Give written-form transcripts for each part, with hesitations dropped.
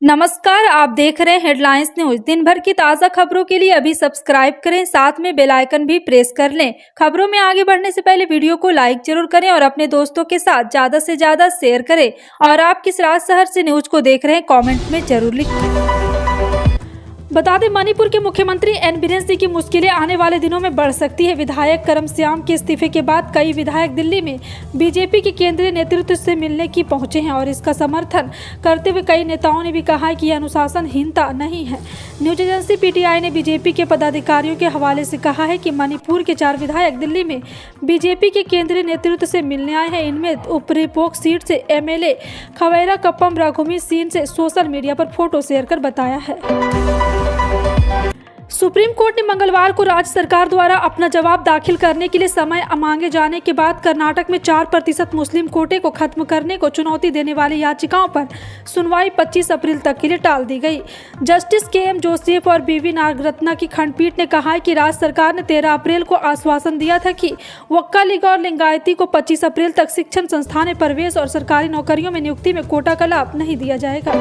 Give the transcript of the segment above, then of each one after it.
नमस्कार, आप देख रहे हैं हेडलाइंस न्यूज। दिन भर की ताज़ा खबरों के लिए अभी सब्सक्राइब करें, साथ में बेल आइकन भी प्रेस कर लें। खबरों में आगे बढ़ने से पहले वीडियो को लाइक जरूर करें और अपने दोस्तों के साथ ज़्यादा से ज़्यादा शेयर करें। और आप किस राज्य शहर से न्यूज को देख रहे हैं कमेंट में जरूर लिखें। बता दें, मणिपुर के मुख्यमंत्री एन बीरेन सिंह की मुश्किलें आने वाले दिनों में बढ़ सकती है। विधायक करमश्याम के इस्तीफे के बाद कई विधायक दिल्ली में बीजेपी के केंद्रीय नेतृत्व से मिलने की पहुंचे हैं और इसका समर्थन करते हुए कई नेताओं ने भी कहा है कि यह अनुशासनहीनता नहीं है। न्यूज एजेंसी पीटीआई ने बीजेपी के पदाधिकारियों के हवाले से कहा है कि मणिपुर के 4 विधायक दिल्ली में बीजेपी के केंद्रीय नेतृत्व से मिलने आए हैं। इनमें उपरीपोक सीट से एमएलए खवैरा कप्पम रघुमीत सिंह से सोशल मीडिया पर फोटो शेयर कर बताया है। सुप्रीम कोर्ट ने मंगलवार को राज्य सरकार द्वारा अपना जवाब दाखिल करने के लिए समय मांगे जाने के बाद कर्नाटक में 4% मुस्लिम कोटे को खत्म करने को चुनौती देने वाली याचिकाओं पर सुनवाई 25 अप्रैल तक के लिए टाल दी गई। Justice KM. जोसेफ और बीवी नागरत्ना की खंडपीठ ने कहा है कि राज्य सरकार ने 13 अप्रैल को आश्वासन दिया था कि वक्का लीग और लिंगायती को 25 अप्रैल तक शिक्षण संस्थान में प्रवेश और सरकारी नौकरियों में नियुक्ति में कोटा का लाभ नहीं दिया जाएगा।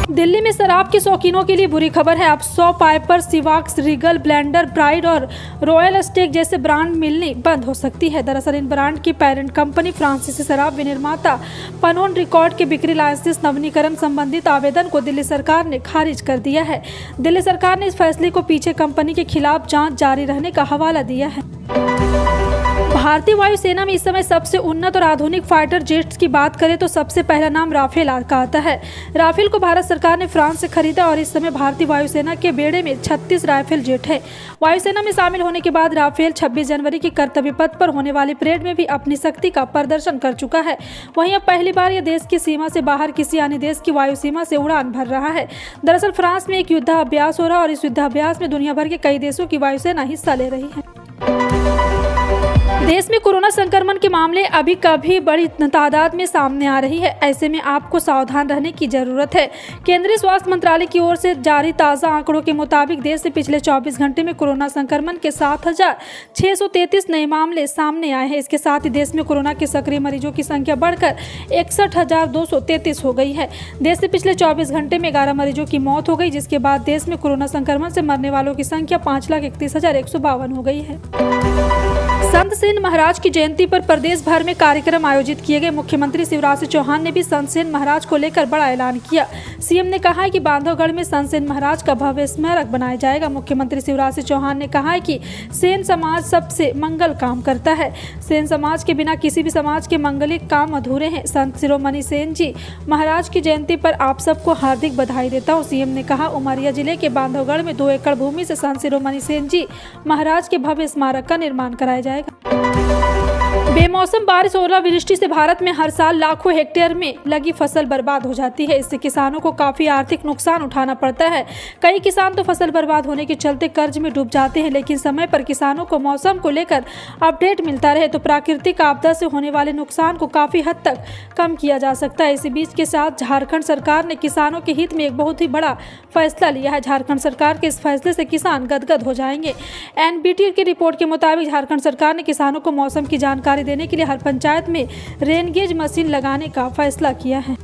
दिल्ली में शराब के शौकीनों के लिए बुरी खबर है। अब 100 पाइपर, सिवाक्स, रीगल, ब्लेंडर, प्राइड और रॉयल स्टेक जैसे ब्रांड मिलनी बंद हो सकती है। दरअसल इन ब्रांड की पेरेंट कंपनी फ्रांसीसी शराब विनिर्माता पनोन रिकॉर्ड के बिक्री लाइसेंस नवीनीकरण संबंधित आवेदन को दिल्ली सरकार ने खारिज कर दिया है। दिल्ली सरकार ने इस फैसले को पीछे कंपनी के खिलाफ जाँच जारी रहने का हवाला दिया है। भारतीय वायुसेना में इस समय सबसे उन्नत और आधुनिक फाइटर जेट्स की बात करें तो सबसे पहला नाम राफेल का आता है। राफेल को भारत सरकार ने फ्रांस से खरीदा और इस समय भारतीय वायुसेना के बेड़े में 36 राफेल जेट है। वायुसेना में शामिल होने के बाद राफेल 26 जनवरी की कर्तव्य पथ पर होने वाली परेड में भी अपनी शक्ति का प्रदर्शन कर चुका है। वहीं अब पहली बार यह देश की सीमा से बाहर किसी अन्य देश की वायु सीमा से उड़ान भर रहा है। दरअसल फ्रांस में एक युद्धाभ्यास हो रहा है और इस युद्धाभ्यास में दुनिया भर के कई देशों की वायुसेना हिस्सा ले रही है। देश में कोरोना संक्रमण के मामले अभी कभी बड़ी तादाद में सामने आ रही है। ऐसे में आपको सावधान रहने की जरूरत है। केंद्रीय स्वास्थ्य मंत्रालय की ओर से जारी ताज़ा आंकड़ों के मुताबिक देश से पिछले 24 घंटे में कोरोना संक्रमण के 7,633 नए मामले सामने आए हैं। इसके साथ ही देश में कोरोना के सक्रिय मरीजों की संख्या बढ़कर 61,233 हो गई है। देश से पिछले 24 घंटे में 11 मरीजों की मौत हो गई, जिसके बाद देश में कोरोना संक्रमण से मरने वालों की संख्या 5,31,152 हो गई है। संत सेन महाराज की जयंती पर प्रदेश भर में कार्यक्रम आयोजित किए गए। मुख्यमंत्री शिवराज सिंह चौहान ने भी संत सेन महाराज को लेकर बड़ा ऐलान किया। सीएम ने कहा है कि बांधवगढ़ में संत सेन महाराज का भव्य स्मारक बनाया जाएगा। मुख्यमंत्री शिवराज सिंह चौहान ने कहा है कि सेन समाज सबसे मंगल काम करता है। सेन समाज के बिना किसी भी समाज के मंगलिक काम अधूरे हैं। संत शिरोमणि सेन जी महाराज की जयंती पर आप सबको हार्दिक बधाई देता हूँ। सीएम ने कहा, उमरिया जिले के बांधवगढ़ में 2 एकड़ भूमि से संत शिरोमणि सेन जी महाराज के भव्य स्मारक का निर्माण कराया जाएगा। बेमौसम बारिश और ओलावृष्टि से भारत में हर साल लाखों हेक्टेयर में लगी फसल बर्बाद हो जाती है। इससे किसानों को काफी आर्थिक नुकसान उठाना पड़ता है। कई किसान तो फसल बर्बाद होने के चलते कर्ज में डूब जाते हैं, लेकिन समय पर किसानों को मौसम को लेकर अपडेट मिलता रहे तो प्राकृतिक आपदा से होने वाले नुकसान को काफी हद तक कम किया जा सकता है। इसी बीच के साथ झारखंड सरकार ने किसानों के हित में एक बहुत ही बड़ा फैसला लिया है। झारखंड सरकार के इस फैसले से किसान गदगद हो जाएंगे। एनबीटी की रिपोर्ट के मुताबिक झारखंड सरकार ने किसानों को मौसम की जानकारी देने के लिए हर पंचायत में रेनगेज मशीन लगाने का फैसला किया है।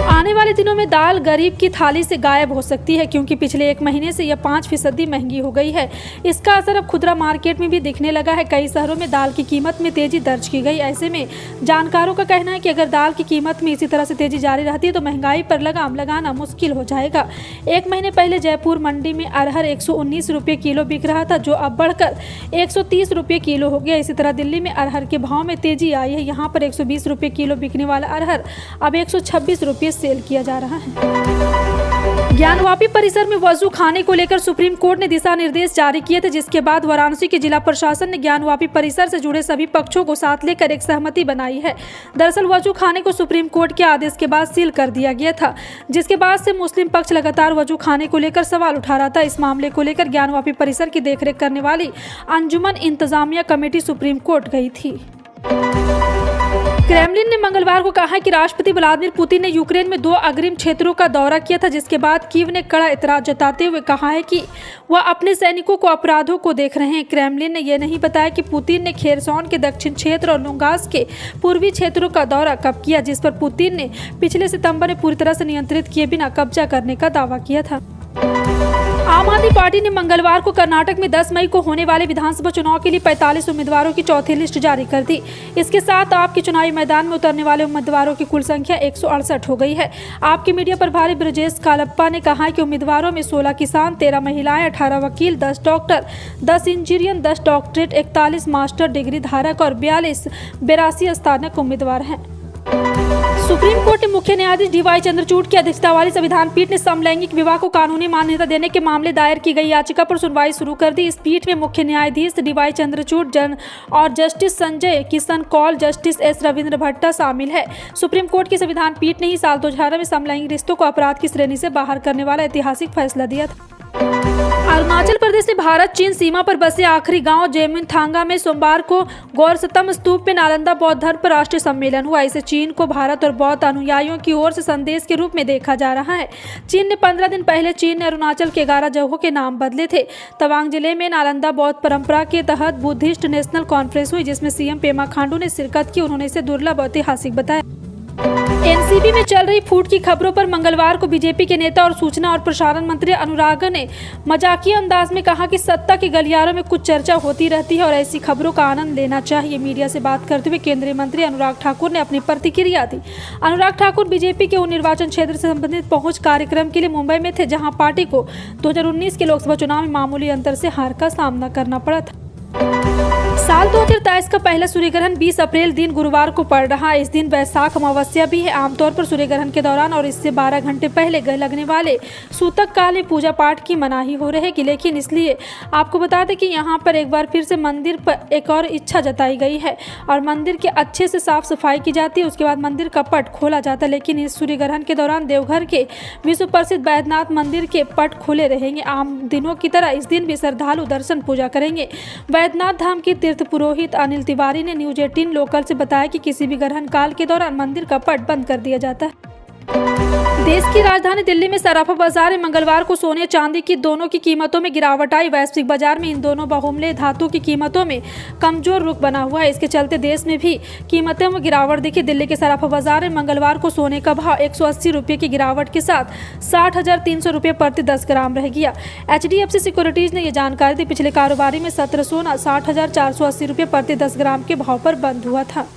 आने वाले दिनों में दाल गरीब की थाली से गायब हो सकती है, क्योंकि पिछले 1 महीने से यह 5% महंगी हो गई है। इसका असर अब खुदरा मार्केट में भी दिखने लगा है। कई शहरों में दाल की कीमत में तेजी दर्ज की गई। ऐसे में जानकारों का कहना है कि अगर दाल की कीमत में इसी तरह से तेजी जारी रहती है तो महंगाई पर लगाम लगाना मुश्किल हो जाएगा। 1 महीने पहले जयपुर मंडी में अरहर 119 रुपये किलो बिक रहा था, जो अब बढ़कर 130 रुपये किलो हो गया। इसी तरह दिल्ली में अरहर के भाव में तेजी आई है। यहाँ पर 120 रुपये किलो बिकने वाला अरहर अब 126 रुपये सेल किया जा रहा है। ज्ञानवापी परिसर में वजू खाने को लेकर सुप्रीम कोर्ट ने दिशा निर्देश जारी किए थे, जिसके बाद वाराणसी के जिला प्रशासन ने ज्ञानवापी परिसर से जुड़े सभी पक्षों को साथ लेकर एक सहमति बनाई है। दरअसल वजू खाने को सुप्रीम कोर्ट के आदेश के बाद सील कर दिया गया था, जिसके बाद से मुस्लिम पक्ष लगातार वजू खाने को लेकर सवाल उठा रहा था। इस मामले को लेकर ज्ञानवापी परिसर की देखरेख करने वाली अंजुमन इंतजामिया कमेटी सुप्रीम कोर्ट गई थी। क्रेमलिन ने मंगलवार को कहा कि राष्ट्रपति व्लादिमीर पुतिन ने यूक्रेन में 2 अग्रिम क्षेत्रों का दौरा किया था, जिसके बाद कीव ने कड़ा एतराज जताते हुए कहा है कि वह अपने सैनिकों को अपराधों को देख रहे हैं। क्रेमलिन ने यह नहीं बताया कि पुतिन ने खेरसॉन के दक्षिण क्षेत्र और लुगांस्क के पूर्वी क्षेत्रों का दौरा कब किया, जिस पर पुतिन ने पिछले सितंबर में पूरी तरह से नियंत्रित किए बिना कब्जा करने का दावा किया था। आम आदमी पार्टी ने मंगलवार को कर्नाटक में 10 मई को होने वाले विधानसभा चुनाव के लिए 45 उम्मीदवारों की चौथी लिस्ट जारी कर दी। इसके साथ आप के चुनावी मैदान में उतरने वाले उम्मीदवारों की कुल संख्या 168 हो गई है। आपके मीडिया प्रभारी ब्रजेश कालप्पा ने कहा कि उम्मीदवारों में 16 किसान, 13 महिलाएं, 18 वकील, 10 doctor, 10 engineer, 10 doctorate, 41 master degree धारक और 82 स्नातक उम्मीदवार हैं। सुप्रीम कोर्ट ने मुख्य न्यायाधीश डी.वाई. चंद्रचूड़ की अध्यक्षता वाली संविधान पीठ ने समलैंगिक विवाह को कानूनी मान्यता देने के मामले दायर की गई याचिका पर सुनवाई शुरू कर दी। इस पीठ में मुख्य न्यायाधीश डी.वाई. चंद्रचूड़ और justice Sanjay Kishan Kaul, justice S. Ravindra Bhat शामिल है। सुप्रीम कोर्ट की संविधान पीठ ने ही साल 2018 में समलैंगिक रिश्तों को अपराध की श्रेणी से बाहर करने वाला ऐतिहासिक फैसला दिया था। अरुणाचल प्रदेश में भारत चीन सीमा पर बसे आखिरी गांव जेमिनथांगा में सोमवार को गौरसतम स्तूप में नालंदा बौद्ध धर्म पर राष्ट्रीय सम्मेलन हुआ। इसे चीन को भारत और बौद्ध अनुयायियों की ओर से संदेश के रूप में देखा जा रहा है। चीन ने 15 दिन पहले चीन ने अरुणाचल के 11 जगहों के नाम बदले थे। तवांग जिले में नालंदा बौद्ध परंपरा के तहत बुद्धिस्ट नेशनल कॉन्फ्रेंस हुई, जिसमें सीएम पेमा खांडू ने शिरकत की। उन्होंने इसे दुर्लभ और ऐतिहासिक बताया। एनसीपी में चल रही फूट की खबरों पर मंगलवार को बीजेपी के नेता और सूचना और प्रसारण मंत्री अनुराग ने मजाकिया अंदाज में कहा कि सत्ता के गलियारों में कुछ चर्चा होती रहती है और ऐसी खबरों का आनंद लेना चाहिए। मीडिया से बात करते हुए केंद्रीय मंत्री अनुराग ठाकुर ने अपनी प्रतिक्रिया दी। अनुराग ठाकुर बीजेपी के उन निर्वाचन क्षेत्र से संबंधित पहुंच कार्यक्रम के लिए मुंबई में थे, जहां पार्टी को 2019 के लोकसभा चुनाव में मामूली अंतर से हार का सामना करना पड़ा था। साल 2023 का पहला सूर्य ग्रहण 20 अप्रैल दिन गुरुवार को पड़ रहा है। इस दिन वैशाख अमावस्या भी है। आमतौर पर सूर्य ग्रहण के दौरान और इससे 12 घंटे पहले लगने वाले सूतक काल में पूजा पाठ की मनाही हो रहेगी, लेकिन इसलिए आपको बता दें कि यहाँ पर एक बार फिर से मंदिर पर एक और इच्छा जताई गई है और मंदिर के अच्छे से साफ सफाई की जाती है। उसके बाद मंदिर का पट खोला जाता है, लेकिन इस सूर्य ग्रहण के दौरान देवघर के विश्व प्रसिद्ध बैद्यनाथ मंदिर के पट खुले रहेंगे। आम दिनों की तरह इस दिन भी श्रद्धालु दर्शन पूजा करेंगे। बैद्यनाथ धाम के तीर्थ पुरोहित अनिल तिवारी ने न्यूज 18 लोकल से बताया कि किसी भी ग्रहण काल के दौरान मंदिर का पट बंद कर दिया जाता है। देश की राजधानी दिल्ली में सराफा बाजार में मंगलवार को सोने चांदी की दोनों की कीमतों में गिरावट आई। वैश्विक बाजार में इन दोनों बहुमूल्य धातु की कीमतों में कमजोर रुख बना हुआ है। इसके चलते देश में भी कीमतों में गिरावट दिखी। दिल्ली के सराफा बाजार में मंगलवार को सोने का भाव 180 रुपये की गिरावट के साथ 60,300 रुपये प्रति 10 ग्राम रह गया। HDFC सिक्योरिटीज ने यह जानकारी दी। पिछले कारोबारी में 17 सोना 60,480 रुपये प्रति 10 ग्राम के भाव पर बंद हुआ था।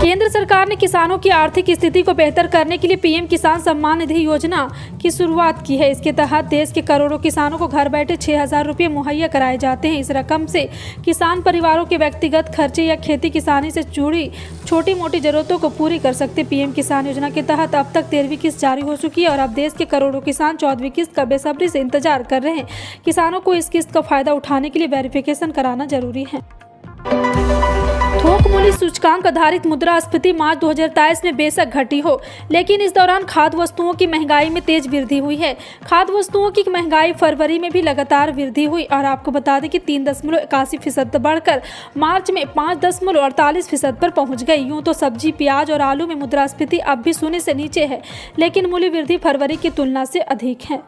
केंद्र सरकार ने किसानों की आर्थिक स्थिति को बेहतर करने के लिए पीएम किसान सम्मान निधि योजना की शुरुआत की है। इसके तहत देश के करोड़ों किसानों को घर बैठे 6,000 रुपये मुहैया कराए जाते हैं। इस रकम से किसान परिवारों के व्यक्तिगत खर्चे या खेती किसानी से जुड़ी छोटी मोटी जरूरतों को पूरी कर सकते। पीएम किसान योजना के तहत अब तक 13वीं किस्त जारी हो चुकी है और अब देश के करोड़ों किसान 14वीं किस्त का बेसब्री से इंतजार कर रहे हैं। किसानों को इस किस्त का फायदा उठाने के लिए वेरिफिकेशन कराना जरूरी है। थोक मूल्य सूचकांक आधारित मुद्रास्फीति मार्च 2023 में बेशक घटी हो, लेकिन इस दौरान खाद्य वस्तुओं की महंगाई में तेज वृद्धि हुई है। खाद्य वस्तुओं की महंगाई फरवरी में भी लगातार वृद्धि हुई और आपको बता दें कि 3.81% बढ़कर मार्च में 5.48% पर पहुंच गई। यूं तो सब्जी, प्याज और आलू में मुद्रास्फीति अब भी शून्य से नीचे है, लेकिन मूल्य वृद्धि फरवरी की तुलना से अधिक है।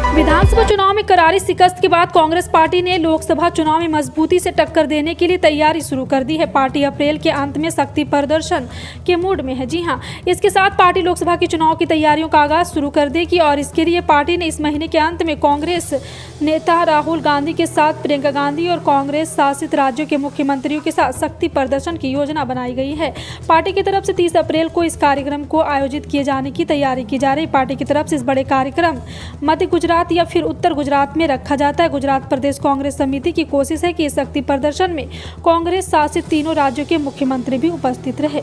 विधानसभा चुनाव में करारी शिकस्त के बाद कांग्रेस पार्टी ने लोकसभा चुनाव में मजबूती से टक्कर देने के लिए तैयारी शुरू कर दी है। पार्टी अप्रैल के अंत में शक्ति प्रदर्शन के मूड में है। जी हां, इसके साथ पार्टी लोकसभा के चुनाव की तैयारियों का आगाज शुरू कर देगी और इसके लिए पार्टी ने इस महीने के अंत में कांग्रेस नेता राहुल गांधी के साथ प्रियंका गांधी और कांग्रेस शासित राज्यों के मुख्यमंत्रियों के साथ शक्ति प्रदर्शन की योजना बनाई गई है। पार्टी की तरफ से 30 अप्रैल को इस कार्यक्रम को आयोजित किए जाने की तैयारी की जा रही। पार्टी की तरफ से इस बड़े कार्यक्रम मध्य गुजरात या फिर उत्तर गुजरात में रखा जाता है। गुजरात प्रदेश कांग्रेस समिति की कोशिश है कि इस शक्ति प्रदर्शन में कांग्रेस शासित तीनों राज्यों के मुख्यमंत्री भी उपस्थित रहे।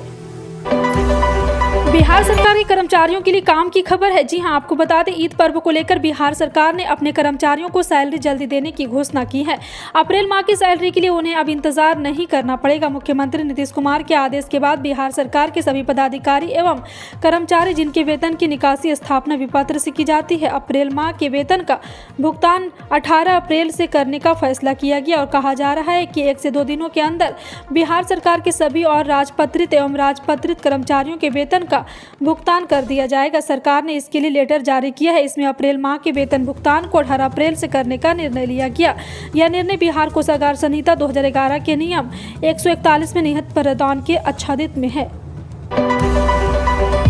बिहार बिहार सरकार के कर्मचारियों के लिए काम की खबर है। जी हां, आपको बता दें, ईद पर्व को लेकर बिहार सरकार ने अपने कर्मचारियों को सैलरी जल्दी देने की घोषणा की है। अप्रैल माह की सैलरी के लिए उन्हें अब इंतजार नहीं करना पड़ेगा। मुख्यमंत्री नीतीश कुमार के आदेश के बाद बिहार सरकार के सभी पदाधिकारी एवं कर्मचारी जिनके वेतन की निकासी स्थापना विपत्र से की जाती है, अप्रैल माह के वेतन का भुगतान 18 अप्रैल से करने का फैसला किया गया और कहा जा रहा है कि 1 से 2 दिनों के अंदर बिहार सरकार के सभी और राजपत्रित एवं राजपत्रित कर्मचारियों के वेतन का भुगतान कर दिया जाएगा। सरकार ने इसके लिए लेटर जारी किया है। इसमें अप्रैल माह के वेतन भुगतान को 18 अप्रैल से करने का निर्णय लिया गया। यह निर्णय बिहार कोषागार संहिता 2011 के नियम 141 में निहित प्रावधान के आच्छादित में है।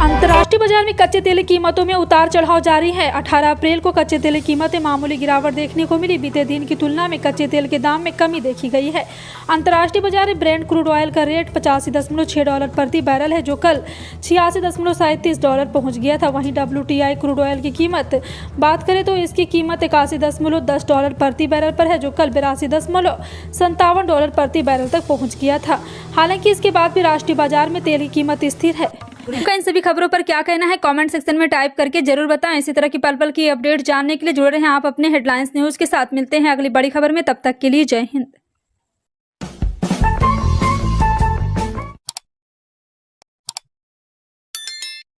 अंतर्राष्ट्रीय बाजार में कच्चे तेल की कीमतों में उतार चढ़ाव जारी है। 18 अप्रैल को कच्चे तेल की कीमतें मामूली गिरावट देखने को मिली। बीते दिन की तुलना में कच्चे तेल के दाम में कमी देखी गई है। अंतर्राष्ट्रीय बाजार में ब्रेंट क्रूड ऑयल का रेट $85.6 प्रति बैरल है, जो कल $86.37 पहुंच गया था। वहीं WTI क्रूड ऑयल की कीमत बात करें तो इसकी कीमत $81.10 प्रति बैरल पर है, जो कल $82.57 प्रति बैरल तक पहुँच गया था। हालांकि इसके बाद भी राष्ट्रीय बाजार में तेल की कीमत स्थिर है। आपका इन सभी खबरों पर क्या कहना है, कमेंट सेक्शन में टाइप करके जरूर बताएं। इसी तरह की पल पल की अपडेट जानने के लिए जुड़े रहें आप अपने हेडलाइंस न्यूज के साथ। मिलते हैं अगली बड़ी खबर में, तब तक के लिए जय हिंद।